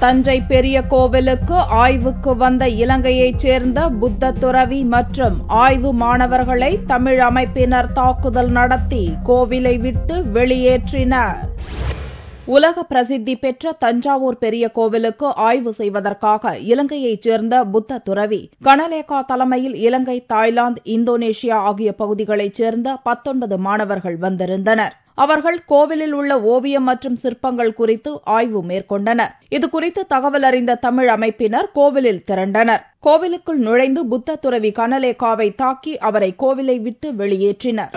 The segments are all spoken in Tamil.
தஞ்சை பெரிய கோவிலுக்கு ஆய்வுக்கு வந்த இலங்கையைச் சேர்ந்த புத்த துறவி மற்றும் ஆய்வு மாணவர்களை தமிழ் அமைப்பினர் தாக்குதல் நடத்தி கோவிலை விட்டு வெளியேற்றினர். உலக பிரசித்தி பெற்ற தஞ்சாவூர் பெரிய கோவிலுக்கு ஆய்வு செய்வதற்காக இலங்கையைச் சேர்ந்த புத்த துறவி கனலேகா தலைமையில் இலங்கை, தாய்லாந்து, இந்தோனேஷியா ஆகிய பகுதிகளைச் சேர்ந்த 19 மாணவர்கள் வந்திருந்தனர். அவர்கள் கோவிலில் உள்ள ஓவியம் மற்றும் சிற்பங்கள் குறித்து ஆய்வு மேற்கொண்டனர். இதுகுறித்து தகவல் அறிந்த தமிழ் அமைப்பினர் கோவிலில் திரண்டனர். கோவிலுக்குள் நுழைந்து புத்த துறவி கனலேகாவை தாக்கி அவரை கோவிலை விட்டு வெளியேற்றினர்.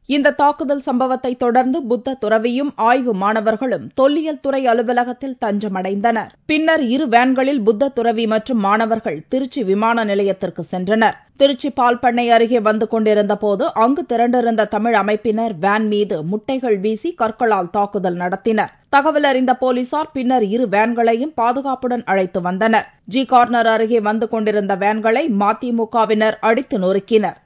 இந்த தாக்குதல் சம்பவத்தை தொடர்ந்து புத்த துறவியும் ஆய்வு மாணவர்களும் தொல்லியல் துறை அலுவலகத்தில் தஞ்சமடைந்தனர். பின்னர் இரு வேன்களில் புத்த துறவி மற்றும் மாணவர்கள் திருச்சி விமான நிலையத்திற்கு சென்றனர். திருச்சி பால் பண்ணை அருகே வந்து கொண்டிருந்த போது அங்கு திரண்டிருந்த தமிழ் அமைப்பினர் வேன் மீது முட்டைகள் வீசி கற்களால் தாக்குதல் நடத்தினர். தகவல் அறிந்த போலீசார் பின்னர் இரு வேன்களையும் பாதுகாப்புடன் அழைத்து வந்தனர். ஜி கார்னர் அருகே வந்து கொண்டிருந்த வேன்களை மதிமுகவினர் அடித்து நொறுக்கினர்.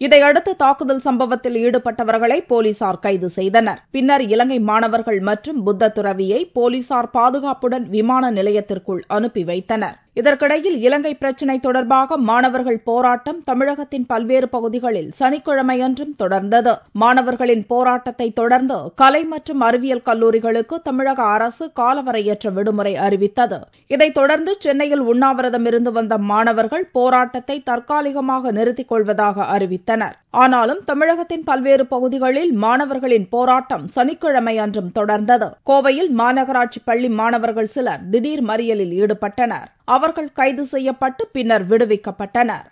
இதையடுத்து தாக்குதல் சம்பவத்தில் ஈடுபட்டவர்களை போலீசார் கைது செய்தனர். பின்னர் இலங்கை மாணவர்கள் மற்றும் புத்த துறவியை போலீசார் பாதுகாப்புடன் விமான நிலையத்திற்குள் அனுப்பி வைத்தனர். இதற்கிடையில் இலங்கை பிரச்சினை தொடர்பாக மாணவர்கள் போராட்டம் தமிழகத்தின் பல்வேறு பகுதிகளில் சனிக்கிழமையன்றும் தொடர்ந்தது. மாணவர்களின் போராட்டத்தை தொடர்ந்து கலை மற்றும் அறிவியல் கல்லூரிகளுக்கு தமிழக அரசு காலவரையற்ற விடுமுறை அறிவித்தது. இதைத் தொடர்ந்து சென்னையில் உண்ணாவிரதம் இருந்து வந்த மாணவர்கள் போராட்டத்தை தற்காலிகமாக நிறுத்திக் கொள்வதாக அறிவித்தனர். ஆனாலும் தமிழகத்தின் பல்வேறு பகுதிகளில் மாணவர்களின் போராட்டம் சனிக்கிழமை அன்றும் தொடர்ந்தது. கோவையில் மாநகராட்சி பள்ளி மாணவர்கள் சிலர் திடீர் மறியலில் ஈடுபட்டனர். அவர்கள் கைது செய்யப்பட்டு பின்னர் விடுவிக்கப்பட்டனர்.